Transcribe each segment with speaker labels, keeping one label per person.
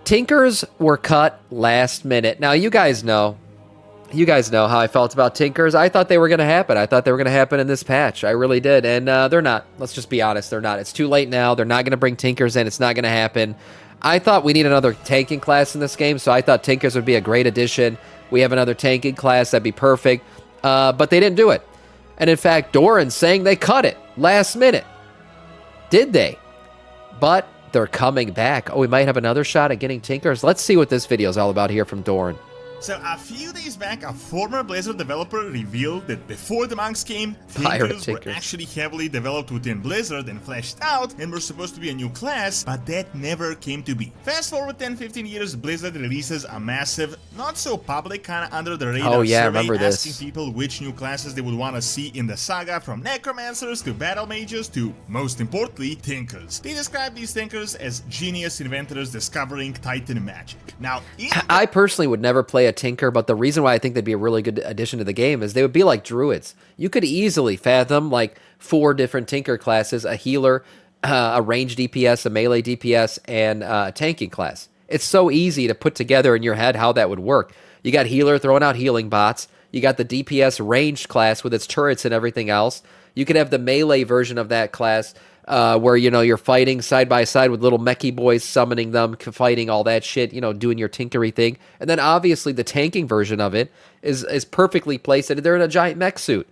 Speaker 1: Tinkers were cut last minute. Now, you guys know how I felt about Tinkers. I thought they were going to happen. I thought they were going to happen in this patch. I really did. And they're not. Let's just be honest. They're not. It's too late now. They're not going to bring Tinkers in. It's not going to happen. I thought we need another tanking class in this game, so I thought Tinkers would be a great addition. We have another tanking class. That'd be perfect. But they didn't do it. And in fact, Doran's saying they cut it last minute. Did they? But they're coming back. Oh, we might have another shot at getting Tinkers. Let's see what this video is all about here from Doran.
Speaker 2: So a few days back, a former Blizzard developer revealed that before the monks came,
Speaker 1: Pirate
Speaker 2: Tinkers were actually heavily developed within Blizzard and fleshed out and were supposed to be a new class, but that never came to be. Fast forward 10-15 years, Blizzard releases a massive, not so public, kinda under the radar survey asking people which new classes they would want to see in the saga, from necromancers to battle mages to, most importantly, Tinkers. They describe these Tinkers as genius inventors discovering Titan magic. Now,
Speaker 1: I personally would never play a Tinker, but the reason why I think they'd be a really good addition to the game is they would be like druids. You could easily fathom like 4 different Tinker classes: a healer, a ranged DPS, a melee DPS, and a tanking class. It's so easy to put together in your head how that would work. You got healer throwing out healing bots. You got the DPS ranged class with its turrets and everything else. You could have the melee version of that class, where, you know, you're fighting side by side with little mechy boys, summoning them, fighting all that shit, you know, doing your tinkery thing. And then obviously the tanking version of it is perfectly placed. They're in a giant mech suit.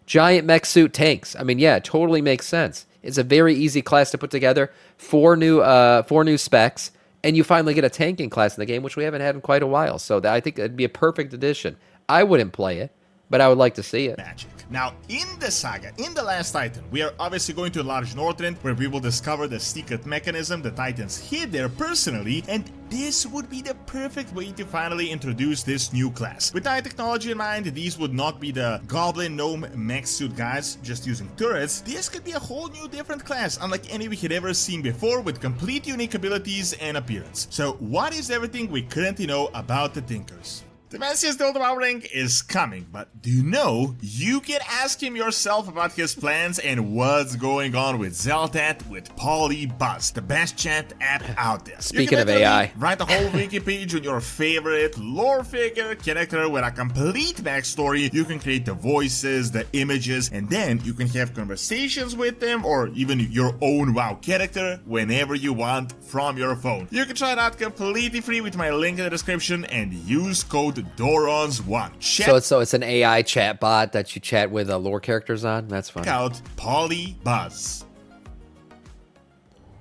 Speaker 1: Giant mech suit tanks. I mean, yeah, it totally makes sense. It's a very easy class to put together. 4 new specs, and you finally get a tanking class in the game, which we haven't had in quite a while. So I think it'd be a perfect addition. I wouldn't play it, but I would like to see it.
Speaker 2: Magic. Now, in the saga, in the last Titan, we are obviously going to enlarge Northrend, where we will discover the secret mechanism the Titans hid there personally, and this would be the perfect way to finally introduce this new class. With Titan technology in mind, these would not be the goblin gnome mech suit guys just using turrets. This could be a whole new different class, unlike any we had ever seen before, with complete unique abilities and appearance. So what is everything we currently know about the Tinkers? The Messiah's Duel Devouring is coming, but do you know, you can ask him yourself about his plans and what's going on with Zeldat with Polybuzz, the best chat app out there.
Speaker 1: Speaking of AI,
Speaker 2: write a whole wiki page on your favorite lore figure character with a complete backstory. You can create the voices, the images, and then you can have conversations with them, or even your own WoW character whenever you want from your phone. You can try it out completely free with my link in the description and use code Dorons1.
Speaker 1: So it's an AI chat bot that you chat with lore characters on? That's fun.
Speaker 2: Check out Polybuzz.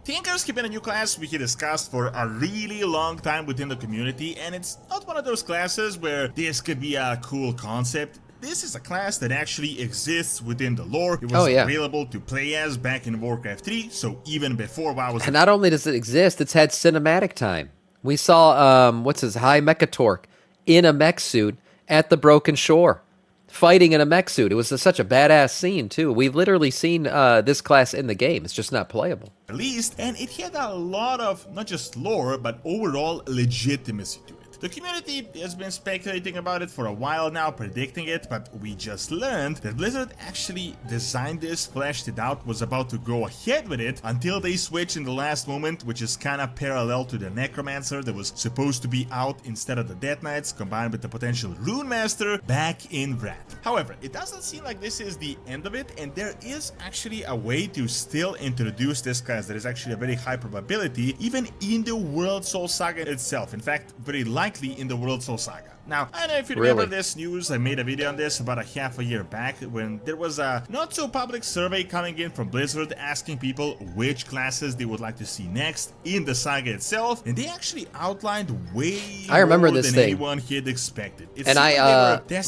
Speaker 2: Tinkers have been a new class we had discussed for a really long time within the community, and it's not one of those classes where this could be a cool concept. This is a class that actually exists within the lore. It was available to play as back in Warcraft 3, so even before WoW was...
Speaker 1: And not only does it exist, it's had cinematic time. We saw, High Mechatork in a mech suit at the Broken Shore, fighting in a mech suit. It was such a badass scene, too. We've literally seen this class in the game. It's just not playable.
Speaker 2: Released, and it had a lot of, not just lore, but overall legitimacy to it. The community has been speculating about it for a while now, predicting it, but we just learned that Blizzard actually designed this, fleshed it out, was about to go ahead with it until they switched in the last moment, which is kinda parallel to the Necromancer that was supposed to be out instead of the Death Knights, combined with the potential Rune Master back in Wrath. However, it doesn't seem like this is the end of it, and there is actually a way to still introduce this class. There is actually a very high probability, even in the World Soul Saga itself. In fact, very likely in the World Soul Saga. Now, I don't know if you remember this news. I made a video on this about a half a year back when there was a not so public survey coming in from Blizzard asking people which classes they would like to see next in the saga itself, and they actually outlined way more than anyone had expected.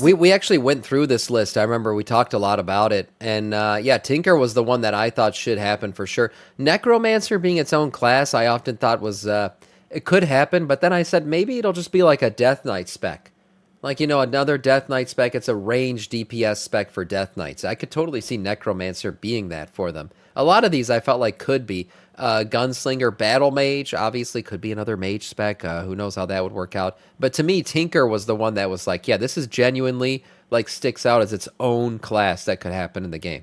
Speaker 1: We actually went through this list. I remember we talked a lot about it, and yeah, Tinker was the one that I thought should happen for sure. Necromancer being its own class, I often thought was it could happen, but then I said maybe it'll just be like a Death Knight spec. Like, you know, another Death Knight spec. It's a ranged DPS spec for Death Knights. I could totally see Necromancer being that for them. A lot of these I felt like could be. Gunslinger, Battle Mage, obviously could be another mage spec. Who knows how that would work out. But to me, Tinker was the one that was like, yeah, this is genuinely, like, sticks out as its own class that could happen in the game.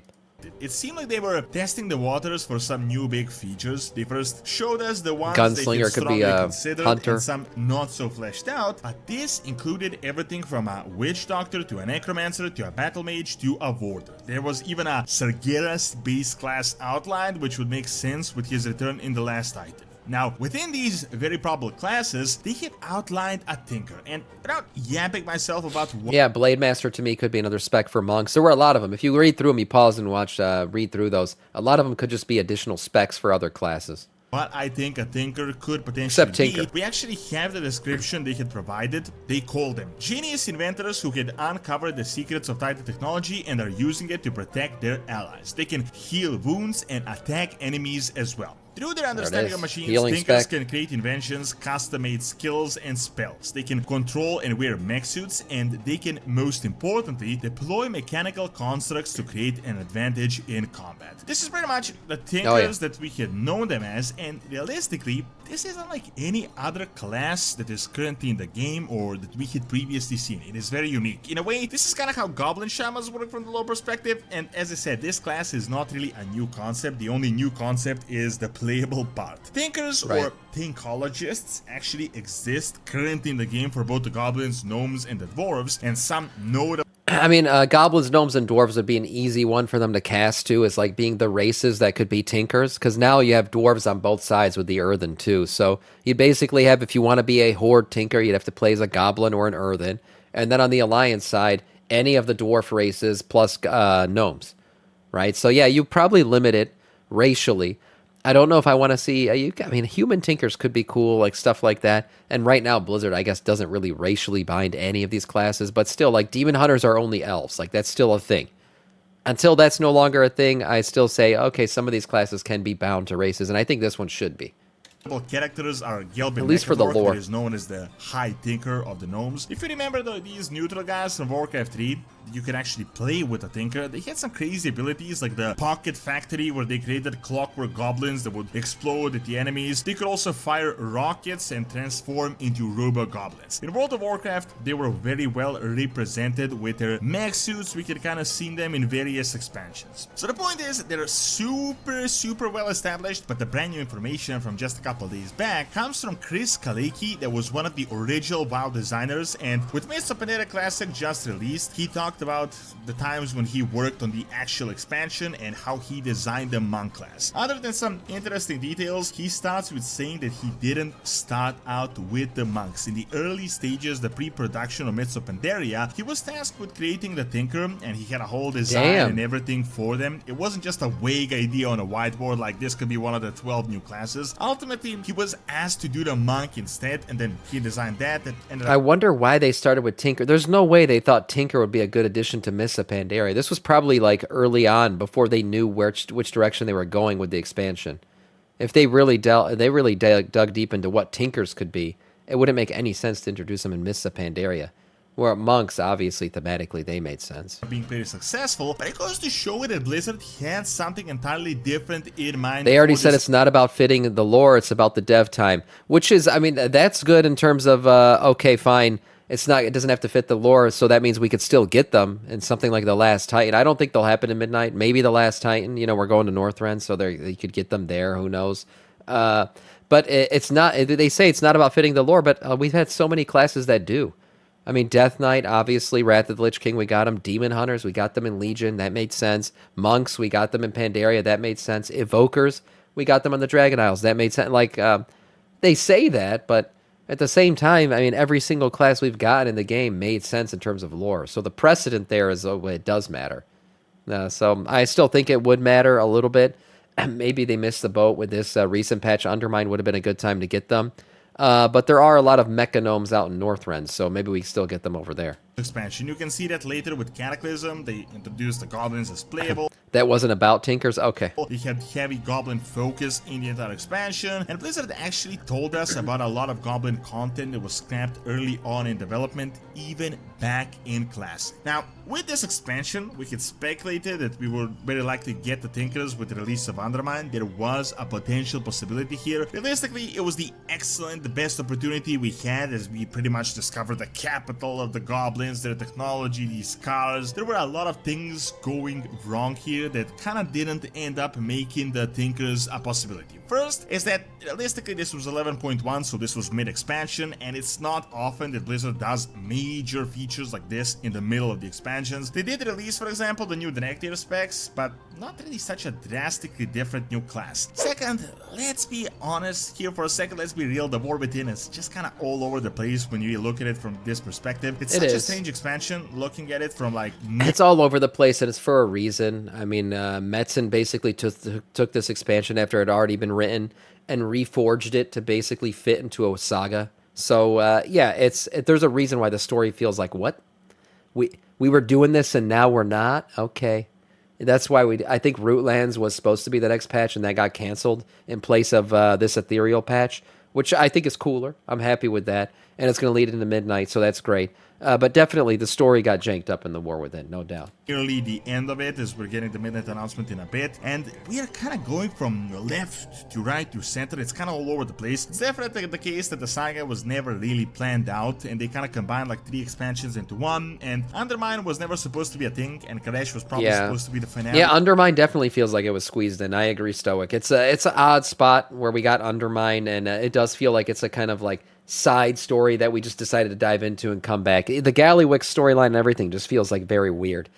Speaker 2: It seemed like they were testing the waters for some new big features. They first showed us the ones they
Speaker 1: Gunslinger
Speaker 2: had
Speaker 1: could be
Speaker 2: strongly
Speaker 1: a
Speaker 2: considered
Speaker 1: hunter.
Speaker 2: and some not so fleshed out, but this included everything from a witch doctor to a necromancer to a battle mage to a warder. There was even a Sargeras base class outlined, which would make sense with his return in the last item. Now, within these very probable classes, they had outlined a tinker, and without yapping myself about what
Speaker 1: Yeah, Blade Master to me could be another spec for monks. There were a lot of them. If you read through them, you pause and watch, read through those. A lot of them could just be additional specs for other classes.
Speaker 2: I think a tinker could potentially
Speaker 1: Except tinker.
Speaker 2: be, we actually have the description they had provided. They called them genius inventors who had uncovered the secrets of Titan technology and are using it to protect their allies. They can heal wounds and attack enemies as well. Through their understanding of machines,
Speaker 1: Healing
Speaker 2: thinkers
Speaker 1: spec.
Speaker 2: can create inventions, custom-made skills and spells. They can control and wear mech suits, and they can, most importantly, deploy mechanical constructs to create an advantage in combat. This is pretty much the tinkers that we had known them as, and realistically, this isn't like any other class that is currently in the game or that we had previously seen. It is very unique. In a way, this is kind of how Goblin Shamans work from the lore perspective, and as I said, this class is not really a new concept. The only new concept is the playable part. Tinkers or Tinkologists actually exist currently in the game for both the goblins, gnomes, and the dwarves, and some notable.
Speaker 1: I mean, goblins, gnomes, and dwarves would be an easy one for them to cast too, is like being the races that could be tinkers, because now you have dwarves on both sides with the earthen too. So you basically have, if you want to be a horde tinker, you'd have to play as a goblin or an earthen, and then on the alliance side, any of the dwarf races plus gnomes, right? So yeah, you probably limit it racially. I don't know if I want to see, I mean, human tinkers could be cool, like stuff like that. And right now, Blizzard, I guess, doesn't really racially bind any of these classes, but still, like, demon hunters are only elves. Like, that's still a thing. Until that's no longer a thing, I still say, okay, some of these classes can be bound to races, and I think this one should be.
Speaker 2: Characters are Gelbin,
Speaker 1: at least for the lore,
Speaker 2: who is known as the High Tinker of the Gnomes. If you remember these neutral guys from Warcraft 3, you can actually play with a Tinker. They had some crazy abilities like the Pocket Factory, where they created clockwork goblins that would explode at the enemies. They could also fire rockets and transform into robo-goblins. In World of Warcraft, they were very well represented with their mech suits. We could kind of see them in various expansions. So the point is, they're super well established, but the brand new information from just a couple days back comes from Chris Kalecki, that was one of the original WoW designers, and with Mists of Pandaria Classic just released, he talked about the times when he worked on the actual expansion and how he designed the monk class. Other than some interesting details, he starts with saying that he didn't start out with the monks. In the early stages, the pre-production of Mists of Pandaria, he was tasked with creating the Tinker, and he had a whole design and everything for them. It wasn't just a vague idea on a whiteboard like this could be one of the 12 new classes. Ultimately, he was asked to do the monk instead, and then he designed that.
Speaker 1: I wonder why they started with Tinker. There's no way they thought Tinker would be a good addition to Mists of Pandaria. This was probably like early on, before they knew which direction they were going with the expansion. If they really dug deep into what Tinkers could be, it wouldn't make any sense to introduce them in Mists of Pandaria. Where monks, obviously, thematically, they made sense.
Speaker 2: Being pretty successful, but it goes to show that Blizzard had something entirely different in mind.
Speaker 1: They already said it's not about fitting the lore, it's about the dev time, which is, I mean, that's good in terms of, okay, fine, it doesn't have to fit the lore, so that means we could still get them in something like The Last Titan. I don't think they'll happen in Midnight. Maybe The Last Titan, we're going to Northrend, so you could get them there, who knows. But it's not, they say it's not about fitting the lore, but we've had so many classes that do. I mean, Death Knight, obviously, Wrath of the Lich King, we got them. Demon Hunters, we got them in Legion, that made sense. Monks, we got them in Pandaria, that made sense. Evokers, we got them on the Dragon Isles, that made sense. Like, they say that, but at the same time, I mean, every single class we've got in the game made sense in terms of lore. So the precedent there is, it does matter. So I still think it would matter a little bit. Maybe they missed the boat with this recent patch. Undermine would have been a good time to get them. But there are a lot of mechanomes out in Northrend, so maybe we still get them over there.
Speaker 2: Expansion. You can see that later with Cataclysm. They introduced the goblins as playable.
Speaker 1: That wasn't about Tinkers? Okay.
Speaker 2: They had heavy goblin focus in the entire expansion, and Blizzard actually told us about a lot of goblin content that was scrapped early on in development, even back in Classic. Now, with this expansion, we had speculated that we would very likely get the Tinkers with the release of Undermine. There was a potential possibility here. Realistically, it was the best opportunity we had, as we pretty much discovered the capital of the goblins, their technology, these cars. There were a lot of things going wrong here. here that kinda didn't end up making the Tinkers a possibility. First is that realistically this was 11.1, so this was mid-expansion, and it's not often that Blizzard does major features like this in the middle of the expansions. They did release, for example, the new directive specs, but not really such a drastically different new class. Second, let's be honest here for a second, let's be real, the War Within is just kinda all over the place when you look at it from this perspective. It's such a strange expansion looking at it from like...
Speaker 1: It's all over the place, and it's for a reason. I mean, Metzen basically took this expansion after it had already been written and reforged it to basically fit into a saga. So, yeah, there's a reason why the story feels like, what? We were doing this and now we're not? Okay. That's why I think Rootlands was supposed to be the next patch, and that got canceled in place of this Ethereal patch, which I think is cooler. I'm happy with that, and it's going to lead into Midnight, so that's great. But definitely, the story got janked up in the War Within, no doubt.
Speaker 2: Nearly the end of it, as we're getting the Midnight announcement in a bit, and we are kind of going from left to right to center. It's kind of all over the place. It's definitely the case that the saga was never really planned out, and they kind of combined like 3 expansions into one, and Undermine was never supposed to be a thing, and Kadesh was probably supposed to be the finale.
Speaker 1: Yeah, Undermine definitely feels like it was squeezed in. I agree, Stoic. It's an odd spot where we got Undermine, and it does feel like it's a kind of like side story that we just decided to dive into and come back. The Gallywix storyline and everything just feels like very weird.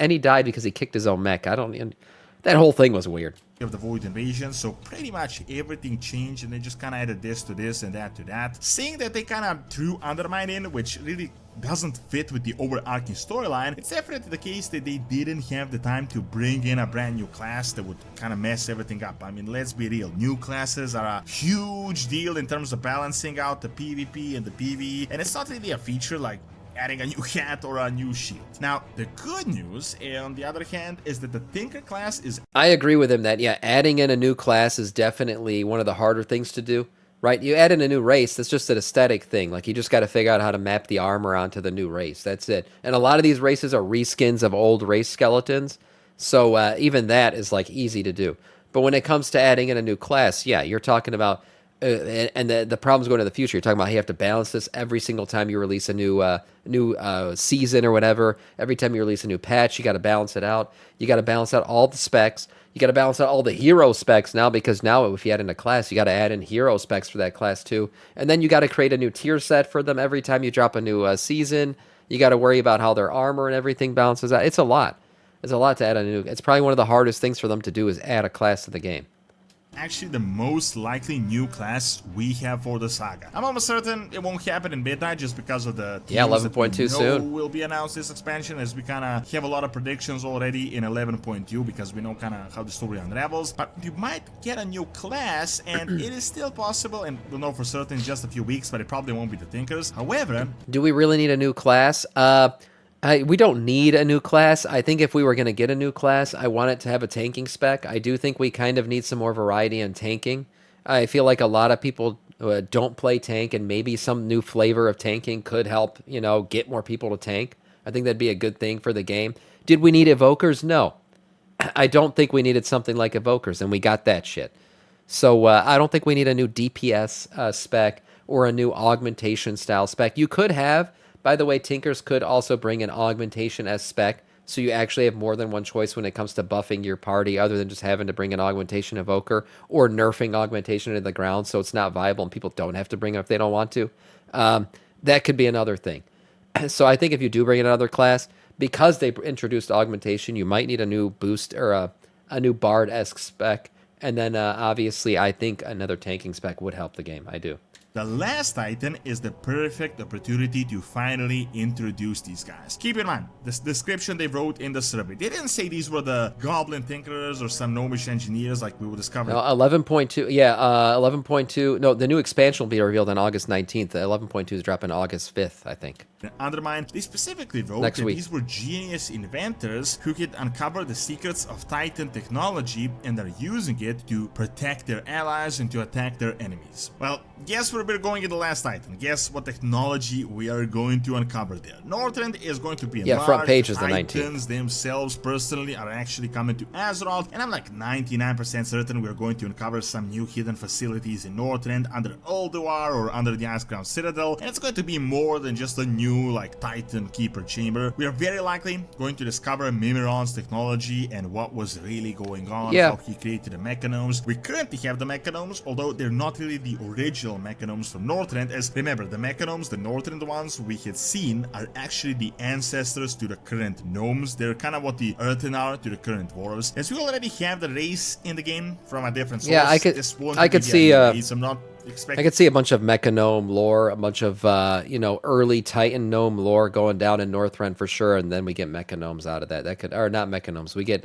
Speaker 1: And he died because he kicked his own mech. That whole thing was weird.
Speaker 2: Of the Void Invasion, so pretty much everything changed, and they just kind of added this to this and that to that. Seeing that they kind of threw Undermine in, which really doesn't fit with the overarching storyline, it's definitely the case that they didn't have the time to bring in a brand new class that would kind of mess everything up. I mean, let's be real, new classes are a huge deal in terms of balancing out the PvP and the PvE, and it's not really a feature like adding a new hat or a new shield. Now, the good news, on the other hand, is that the Tinker class is...
Speaker 1: I agree with him that, yeah, adding in a new class is definitely one of the harder things to do, right? You add in a new race, that's just an aesthetic thing. Like, you just got to figure out how to map the armor onto the new race. That's it. And a lot of these races are reskins of old race skeletons, so even that is, like, easy to do. But when it comes to adding in a new class, yeah, you're talking about... and the problems going to the future. You're talking about you have to balance this every single time you release a new season or whatever. Every time you release a new patch, you got to balance it out. You got to balance out all the specs. You got to balance out all the hero specs now, because now if you add in a class, you got to add in hero specs for that class too. And then you got to create a new tier set for them every time you drop a new season. You got to worry about how their armor and everything balances out. It's a lot. It's a lot to add a new. It's probably one of the hardest things for them to do is add a class to the game.
Speaker 2: Actually the most likely new class we have for the saga. I'm almost certain it won't happen in Midnight just because of the
Speaker 1: 11.2 soon
Speaker 2: will be announced this expansion, as we kind of have a lot of predictions already in 11.2 because we know kind of how the story unravels. But you might get a new class, and it is still possible, and we'll know for certain in just a few weeks, but it probably won't be the Tinkers. However,
Speaker 1: do we really need a new class? We don't need a new class. I think if we were going to get a new class, I want it to have a tanking spec. I do think we kind of need some more variety in tanking. I feel like a lot of people don't play tank, and maybe some new flavor of tanking could help, get more people to tank. I think that'd be a good thing for the game. Did we need evokers? No. I don't think we needed something like evokers, and we got that shit. So I don't think we need a new DPS spec or a new augmentation style spec. You could have... By the way, Tinkers could also bring an augmentation as spec, so you actually have more than one choice when it comes to buffing your party, other than just having to bring an augmentation evoker or nerfing augmentation into the ground so it's not viable and people don't have to bring it if they don't want to. That could be another thing. So I think if you do bring in another class, because they introduced augmentation, you might need a new boost or a new Bard-esque spec, and then obviously I think another tanking spec would help the game. I do.
Speaker 2: The last item is the perfect opportunity to finally introduce these guys. Keep in mind, this description they wrote in the survey, they didn't say these were the Goblin Tinkerers or some Gnomish engineers like we will discover.
Speaker 1: No, 11.2, yeah, 11.2, no, the new expansion will be revealed on August 19th. 11.2 is dropping August 5th, I think.
Speaker 2: Undermine, they specifically wrote that these were genius inventors who could uncover the secrets of Titan technology and are using it to protect their allies and to attack their enemies. Well, guess we're where we're going in the last Titan. Guess what technology we are going to uncover there. Northrend is going to be enlarged.
Speaker 1: Front page is the
Speaker 2: Titans
Speaker 1: 19th.
Speaker 2: themselves personally are actually coming to Azeroth, and I'm like 99% certain we're going to uncover some new hidden facilities in Northrend under Ulduar or under the Icecrown Citadel, and it's going to be more than just a new like Titan Keeper chamber. We are very likely going to discover Mimiron's technology and what was really going on, how he created the Mechanomes. We currently have the Mechanomes, although they're not really the original Mechanomes from Northrend, as remember, the Mechanomes, the Northrend ones we had seen, are actually the ancestors to the current gnomes. They're kind of what the Earthen are to the current dwarves. As we already have the race in the game from a different source,
Speaker 1: I could see
Speaker 2: I'm not expecting.
Speaker 1: I could see a bunch of Mecha-Gnome lore, a bunch of early Titan Gnome lore going down in Northrend for sure, and then we get Mecha-Gnomes out of that. That could, or not Mecha-Gnomes, we get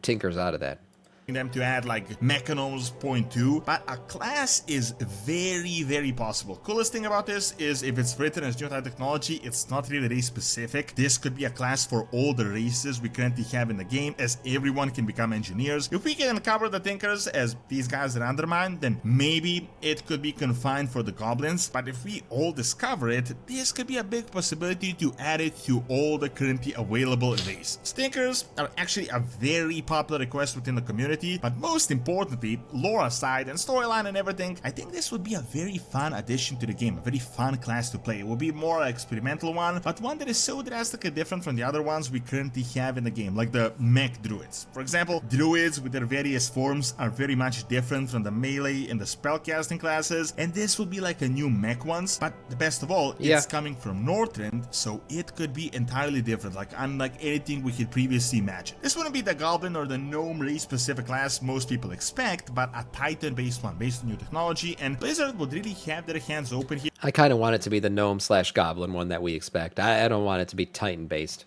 Speaker 1: Tinkers out of that.
Speaker 2: Them to add like Mechanomes 0.2, but a class is very possible. Coolest thing about this is if it's written as new type technology, it's not really race specific. This could be a class for all the races we currently have in the game, as everyone can become engineers. If we can uncover the Tinkers as these guys at Undermine, then maybe it could be confined for the goblins, but if we all discover it, this could be a big possibility to add it to all the currently available races. Tinkers are actually a very popular request within the community, but most importantly, lore aside and storyline and everything, I think this would be a very fun addition to the game, a very fun class to play. It will be more experimental one, but one that is so drastically different from the other ones we currently have in the game, like the mech druids. For example, druids with their various forms are very much different from the melee and the spellcasting classes, and this will be like a new mech ones, but the best of all, it's coming from Northrend, so it could be entirely different, like unlike anything we could previously imagine. This wouldn't be the goblin or the gnome race specific class most people expect, but a Titan based one based on new technology, and Blizzard would really have their hands open here.
Speaker 1: I kind of want it to be the gnome/goblin one that we expect. I don't want it to be Titan based.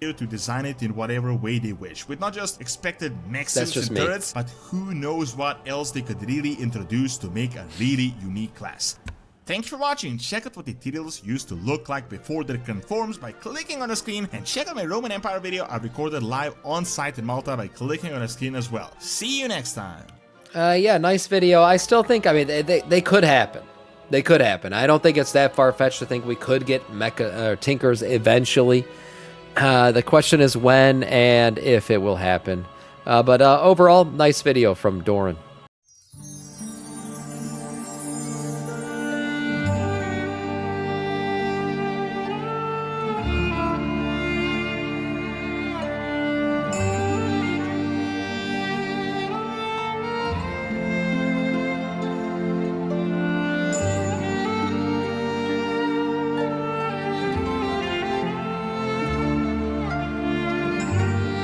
Speaker 2: To design it in whatever way they wish, with not just expected mechs and turrets, but who knows what else they could really introduce to make a really unique class. Thanks for watching. Check out what the Tyraels used to look like before their current forms by clicking on the screen, and check out my Roman Empire video I recorded live on site in Malta by clicking on the screen as well. See you next time.
Speaker 1: Yeah, nice video. I still think, I mean, they could happen. They could happen. I don't think it's that far-fetched to think we could get Tinkers eventually. The question is when and if it will happen. But overall, nice video from Doran.